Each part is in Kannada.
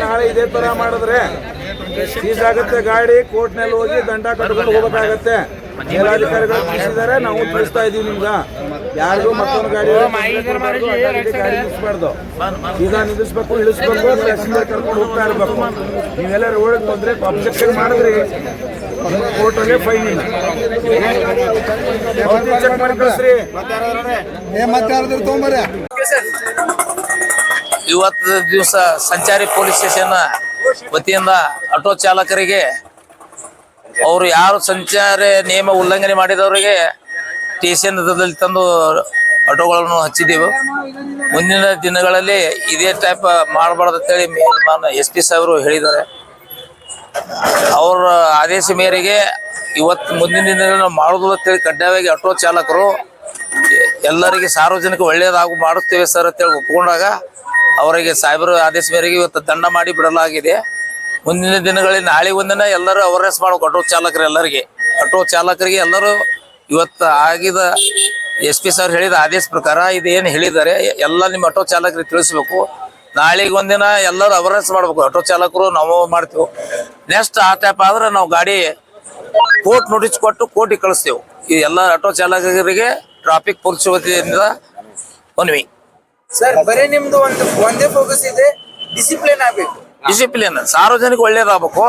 ನಾಳೆ ಇದೇ ತರ ಮಾಡಿದ್ರೆ ಸೀಸ್ ಆಗುತ್ತೆ ಗಾಡಿ, ಕೋರ್ಟ್ನಲ್ಲಿ ಹೋಗಿ ದಂಡ ಕಟ್ಕೊಂಡು ಹೋಗ್ಬೇಕಾಗತ್ತೆ. ಮೇಲಾಧಿಕಾರಿಗಳು ತಿಳಿಸಿದ್ದಾರೆ, ನಾವು ತಿಳಿಸ್ತಾ ಇದೀವಿ. ನಿಮ್ಗ ಯಾರಿಗೂ ಮತ್ತೊಂದು ಗಾಡಿ ನಿಲ್ಲಿಸಬಾರ್ದು, ಸೀದಾ ನಿಲ್ಲಿಸ್ಬೇಕು, ಇಳಿಸ್ಬೇಕು, ಪ್ಯಾಸೆಂಜರ್ ಕರ್ಕೊಂಡು ಹೋಗ್ತಾ ಇರ್ಬೇಕು. ನೀವೆಲ್ಲ ರೋಡ್ ಬಂದ್ರೆ ಅಬ್ಜೆಕ್ಷನ್ ಮಾಡಿದ್ರಿ ಕೋರ್ಟಲ್ಲೇ ಫೈನ್ ಇಲ್ಲ. ಚೆಕ್ ಮಾಡಿ ಕಳಿಸ್ರಿ. ಇವತ್ತು ದಿವಸ ಸಂಚಾರಿ ಪೊಲೀಸ್ ಸ್ಟೇಷನ್ ವತಿಯಿಂದ ಆಟೋ ಚಾಲಕರಿಗೆ ಅವರು ಯಾರು ಸಂಚಾರಿ ನಿಯಮ ಉಲ್ಲಂಘನೆ ಮಾಡಿದವರಿಗೆ ಸ್ಟೇಷನ್ದಲ್ಲಿ ತಂದು ಆಟೋಗಳನ್ನು ಹಚ್ಚಿದ್ದೀವಿ. ಮುಂದಿನ ದಿನಗಳಲ್ಲಿ ಇದೇ ಟೈಪ್ ಮಾಡಬಾರ್ದು ಅಂತೇಳಿ SP ಸಾಹೇಬರು ಹೇಳಿದ್ದಾರೆ. ಅವರ ಆದೇಶ ಮೇರೆಗೆ ಇವತ್ತು ಮುಂದಿನ ದಿನಗಳಲ್ಲಿ ನಾವು ಮಾಡೋದು ಅಂತೇಳಿ ಕಡ್ಡಾಯವಾಗಿ ಆಟೋ ಚಾಲಕರು ಎಲ್ಲರಿಗೆ ಸಾರ್ವಜನಿಕ ಒಳ್ಳೆಯದಾಗು ಮಾಡುತ್ತೇವೆ ಸರ್ ಅಂತೇಳಿ ಒಪ್ಕೊಂಡಾಗ ಅವರಿಗೆ ಸಾಹೇಬರ ಆದೇಶ ಮೇರೆಗೆ ಇವತ್ತು ದಂಡ ಮಾಡಿ ಬಿಡಲಾಗಿದೆ. ಮುಂದಿನ ದಿನಗಳಲ್ಲಿ ನಾಳೆ ಒಂದಿನ ಎಲ್ಲರೂ ಅವೇರ್ನೆಸ್ ಮಾಡಬೇಕು. ಆಟೋ ಚಾಲಕರಿಗೆ ಎಲ್ಲರೂ ಇವತ್ತು ಆಗಿದ SP ಸರ್ ಹೇಳಿದ ಆದೇಶ ಪ್ರಕಾರ ಇದು ಏನು ಹೇಳಿದ್ದಾರೆ ಎಲ್ಲ ನಿಮ್ಮ ಆಟೋ ಚಾಲಕರಿಗೆ ತಿಳಿಸ್ಬೇಕು. ನಾಳೆಗೆ ಒಂದಿನ ಎಲ್ಲರೂ ಅವೇರ್ನೆಸ್ ಮಾಡ್ಬೇಕು. ಆಟೋ ಚಾಲಕರು ನಾವು ಮಾಡ್ತೇವೆ. ನೆಕ್ಸ್ಟ್ ಆ ಟೈಪ್ ಆದ್ರೆ ನಾವು ಗಾಡಿ ಕೋರ್ಟ್ ನೋಟಿಸ್ ಕೊಟ್ಟು ಕೋರ್ಟಿಗೆ ಕಳಿಸ್ತೇವೆ. ಈ ಎಲ್ಲ ಆಟೋ ಚಾಲಕರಿಗೆ ಟ್ರಾಫಿಕ್ ಪೊಲೀಸ್ ವತಿಯಿಂದ ಮನವಿ. ಸರ್ ಬರೀ ನಿಮ್ದು ಒಂದೇ ಫೋಕಸ್ ಇದೆ, ಡಿಸಿಪ್ಲಿನ್ ಆಗ್ಬೇಕು. ಡಿಸಿಪ್ಲಿನ್ ಸಾರ್ವಜನಿಕ ಒಳ್ಳೇದಾಗಬೇಕು.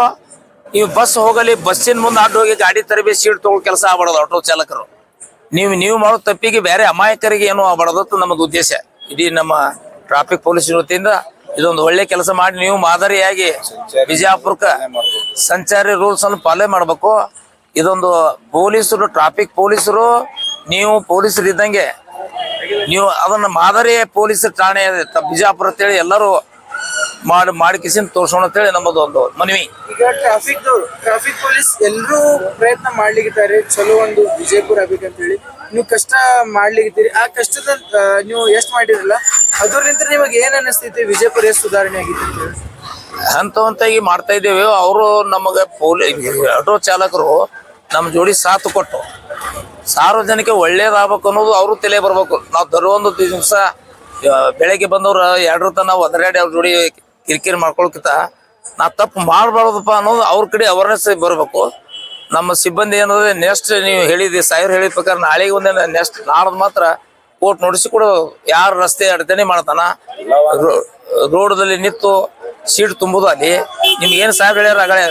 ನೀವು ಬಸ್ ಹೋಗಲಿ, ಬಸ್ಸಿನ ಮುಂದೆ ಅಡ್ಡ ಹೋಗಿ ಗಾಡಿ ತರಬೇತಿ ಸೀಟ್ ತಗೊಳ್ಳೋ ಕೆಲಸ ಆಗ್ಬಾರ್ದು. ಆಟೋ ಚಾಲಕರು ನೀವು ಮಾಡೋ ತಪ್ಪಿಗೆ ಬೇರೆ ಅಮಾಯಕರಿಗೆ ಏನೂ ಆಗ್ಬಾರ್ದು ಅಂತ ನಮ್ಮದು ಉದ್ದೇಶ. ಇಡೀ ನಮ್ಮ ಟ್ರಾಫಿಕ್ ಪೊಲೀಸ್ ವತಿಯಿಂದ ಇದೊಂದು ಒಳ್ಳೆ ಕೆಲಸ ಮಾಡಿ ನೀವು ಮಾದರಿಯಾಗಿ ಬಿಜಾಪುರಕ್ಕೆ ಸಂಚಾರಿ ರೂಲ್ಸ್ ಅನ್ನು ಪಾಲನೆ ಮಾಡಬೇಕು. ಇದೊಂದು ಪೊಲೀಸರು, ಟ್ರಾಫಿಕ್ ಪೊಲೀಸರು, ನೀವು ಪೊಲೀಸರು ಇದ್ದಂಗೆ ನೀವು ಅದನ್ನ ಮಾದರಿ ಪೊಲೀಸ್ ಠಾಣೆ ಬಿಜಾಪುರ ಅಂತೇಳಿ ಎಲ್ಲರೂ ಮಾಡಿ ಕಿಸಿನ್ ತೋರ್ಸೋಣ ಅಂತೇಳಿ ನಮ್ಮದು ಒಂದು ಮನವಿ. ಈಗ ಟ್ರಾಫಿಕ್ ಪೊಲೀಸ್ ಎಲ್ಲರೂ ಪ್ರಯತ್ನ ಮಾಡ್ಲಿಕ್ಕಿದ್ದಾರೆ, ಚಲೋ ಒಂದು ವಿಜಯಪುರ ಆಗ್ಬೇಕಂತ ಹೇಳಿ ನೀವು ಕಷ್ಟ ಮಾಡ್ಲಿಕ್ಕಿದ್ದೀರಿ. ಆ ಕಷ್ಟದ ನೀವು ಎಷ್ಟು ಮಾಡಿರಲ್ಲ, ಅದರಿಂದ ನಿಮಗೆ ಏನ್ ಅನಿಸ್ತೈತಿ? ವಿಜಯಪುರ ಎಷ್ಟು ಸುಧಾರಣೆ ಆಗಿದೆ ಅಂತ ಹೇಳಿ ಹಂತವಾಗಿ ಮಾಡ್ತಾ ಇದ್ದೇವೆ. ಅವರು ನಮಗೆ ಆಟೋ ಚಾಲಕರು ನಮ್ಮ ಜೋಡಿ ಸಾಥ್ ಕೊಟ್ಟು ಸಾರ್ವಜನಿಕ ಒಳ್ಳೇದಾಗಬೇಕು ಅನ್ನೋದು ಅವರು ತಲೆ ಬರ್ಬೇಕು. ನಾವು ತರುವೊಂದು ದಿವಸ ಬೆಳಗ್ಗೆ ಬಂದವ್ರು ಎರಡರ ತನ ಒದರಾಡಿ ಅವ್ರ ಜೋಡಿ ಕಿರಿಕಿರಿ ಮಾಡ್ಕೊಳಕ್ಕಿಂತ ನಾ ತಪ್ಪು ಮಾಡಬಾರ್ದಪ್ಪ ಅನ್ನೋದು ಅವ್ರ ಕಡೆ ಅವೇರ್ನೆಸ್ ಬರಬೇಕು. ನಮ್ಮ ಸಿಬ್ಬಂದಿ ಏನಂದ್ರೆ ನೆಕ್ಸ್ಟ್ ನೀವು ಹೇಳಿದ್ರಿ, ಸಾಹೇಬ್ರು ಹೇಳಿದ ಪ್ರಕಾರ ನಾಳೆಗೆ ಒಂದಿನ ನೆಕ್ಸ್ಟ್ ನಾಡ್ದು ಮಾತ್ರ ಕೋರ್ಟ್ ನೋಟಿಸಿ ಕೂಡ ಯಾರು ರಸ್ತೆ ಅಡಚಣೆ ಮಾಡ್ತಾನ ರೋಡ್ದಲ್ಲಿ ನಿಂತು ಸೀಟ್ ತುಂಬುದು ಅಲ್ಲಿ ನಿಮ್ಗೆ ಏನು ಸಾಹೇಬ್ರು ಹೇಳ್ಯಾರ ಆಗಲೇ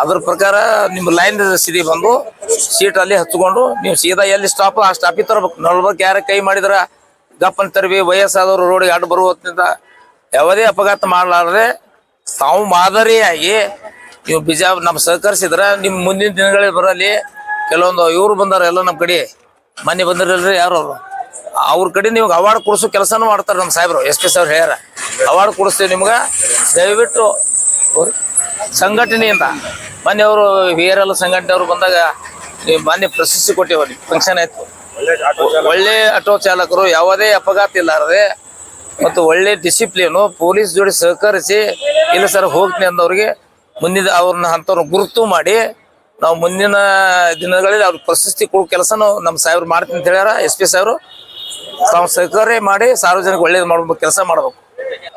ಅದ್ರ ಪ್ರಕಾರ ನಿಮ್ಮ ಲೈನ್ ಸಿಡಿ ಬಂದು ಸೀಟ್ ಅಲ್ಲಿ ಹಚ್ಕೊಂಡು ನೀವು ಸೀದಾ ಎಲ್ಲಿ ಸ್ಟಾಪ್ ಆ ಸ್ಟಾಪಿಗೆ ತರಬೇಕು. ನಡ್ಬೇಕು ಯಾರ ಕೈ ಮಾಡಿದ್ರ ಗಪ್ಪನ್ ತರವಿ. ವಯಸ್ಸಾದವರು ರೋಡಿಗೆ ಅಡ್ಡ ಬರುವುದರಿಂದ ಯಾವುದೇ ಅಪಘಾತ ಮಾಡಲಾರದೆ ತಾವು ಮಾದರಿಯಾಗಿ ನೀವು ನಮ್ಮ ಸಹಕರಿಸಿದ್ರೆ ನಿಮ್ಮ ಮುಂದಿನ ದಿನಗಳಲ್ಲಿ ಬರಲಿ. ಕೆಲವೊಂದು ಇವ್ರು ಬಂದಾರ ಎಲ್ಲ ನಮ್ಮ ಕಡೆ ಮೊನ್ನೆ ಬಂದಿರಲ್ರಿ ಯಾರು ಅವ್ರ ಕಡೆ ನಿಮ್ಗೆ ಅವಾರ್ಡ್ ಕೊಡಿಸೋ ಕೆಲಸನೂ ಮಾಡ್ತಾರೆ ನಮ್ಮ ಸಾಹೇಬ್ರು. SP ಸಾಹೇಬ್ರು ಹೇಳ್ಯಾರ ಅವಾರ್ಡ್ ಕೊಡಿಸ್ತೀವಿ ನಿಮ್ಗೆ. ದಯವಿಟ್ಟು ಸಂಘಟನೆಯಿಂದ ಮೊನ್ನೆ ಅವರು VRL ಸಂಘಟನೆಯವರು ಬಂದಾಗ ನೀವು ಮೊನ್ನೆ ಪ್ರಶಸ್ತಿ ಕೊಟ್ಟೇವ, ಫಂಕ್ಷನ್ ಆಯ್ತು. ಒಳ್ಳೆ ಆಟೋ ಚಾಲಕರು ಯಾವುದೇ ಅಪಘಾತ ಇಲ್ಲಾರದೆ ಮತ್ತು ಒಳ್ಳೆ ಡಿಸಿಪ್ಲಿನು ಪೊಲೀಸ್ ಜೋಡಿ ಸಹಕರಿಸಿ ಇಲ್ಲ ಸರ್ ಹೋಗ್ತೀನಿ ಅಂದವ್ರಿಗೆ ಮುಂದಿನ ಅವ್ರನ್ನ ಅಂಥವ್ರನ್ನ ಗುರುತು ಮಾಡಿ ನಾವು ಮುಂದಿನ ದಿನಗಳಲ್ಲಿ ಅವ್ರ ಪ್ರಶಸ್ತಿ ಕೊಡೋ ಕೆಲಸನೂ ನಮ್ಮ ಸಾಹೇಬ್ರು ಮಾಡ್ತೀನಿ ಅಂತ ಹೇಳ್ಯಾರ. SP ಸಾಹೇಬ್ರು ತಾವು ಸಹಕಾರಿ ಮಾಡಿ ಸಾರ್ವಜನಿಕ ಒಳ್ಳೇದು ಮಾಡ್ಬೇಕು, ಕೆಲಸ ಮಾಡ್ಬೇಕು.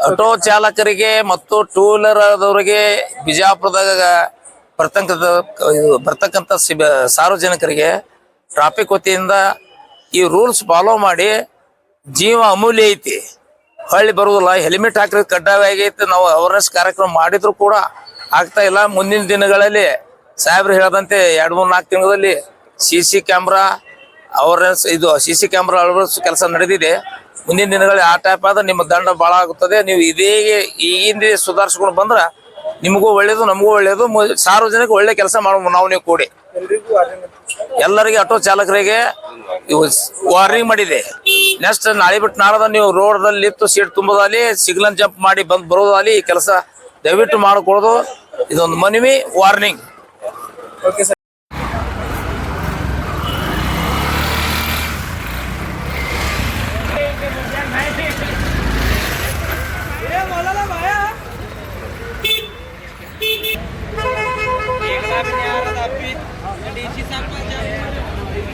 ಆಟೋ ಚಾಲಕರಿಗೆ ಮತ್ತು ಟೂ ವೀಲರ್ ಆದವರಿಗೆ ಬಿಜಾಪುರದಾಗ ಬರ್ತಕ್ಕಂಥ ಸಾರ್ವಜನಿಕರಿಗೆ ಟ್ರಾಫಿಕ್ ವತಿಯಿಂದ ಈ ರೂಲ್ಸ್ ಫಾಲೋ ಮಾಡಿ ಜೀವ ಅಮೂಲ್ಯ ಐತಿ, ಹೊಳ್ಳಿ ಬರುವುದಿಲ್ಲ. ಹೆಲ್ಮೆಟ್ ಹಾಕಿದ್ರೆ ಕಡ್ಡಾಯವಾಗೈತಿ. ನಾವು ಅವೇರ್ನೆಸ್ ಕಾರ್ಯಕ್ರಮ ಮಾಡಿದ್ರು ಕೂಡ ಆಗ್ತಾ ಇಲ್ಲ. ಮುಂದಿನ ದಿನಗಳಲ್ಲಿ ಸಾಹೇಬ್ರು ಹೇಳದಂತೆ 2-3-4 ತಿಂಗಳಲ್ಲಿ CC camera awareness CC camera ಅಳವಡಿಸೋ ಕೆಲಸ ನಡೆದಿದೆ. ಮುಂದಿನ ದಿನಗಳಲ್ಲಿ ಆ ಟೈಪ್ ಆದ್ರೆ ನಿಮ್ಮ ದಂಡ ಭಾಳ ಆಗುತ್ತದೆ. ನೀವು ಇದೇ ಈಗಿಂದ ಸುಧಾರಿಸ್ಕೊಂಡು ಬಂದ್ರೆ ನಿಮಗೂ ಒಳ್ಳೇದು, ನಮಗೂ ಒಳ್ಳೇದು, ಸಾರ್ವಜನಿಕ ಒಳ್ಳೆ ಕೆಲಸ ಮಾಡೋ ನಾವು ನೀವು ಕೂಡಿ. ಎಲ್ಲರಿಗೆ ಆಟೋ ಚಾಲಕರಿಗೆ ವಾರ್ನಿಂಗ್ ಮಾಡಿದೆ. ನೆಕ್ಸ್ಟ್ ನಾಳೆ ಬಿಟ್ಟು ನಾಳದ ನೀವು ರೋಡ್ದಲ್ಲಿ ನಿಂತು ಸೀಟ್ ತುಂಬೋದಾಗಲಿ, ಸಿಗ್ನಲ್ ಜಂಪ್ ಮಾಡಿ ಬರೋದಾಗಲಿ ಈ ಕೆಲಸ ದಯವಿಟ್ಟು ಮಾಡಿಕೊಡೋದು ಇದೊಂದು ಮನವಿ, ವಾರ್ನಿಂಗ್.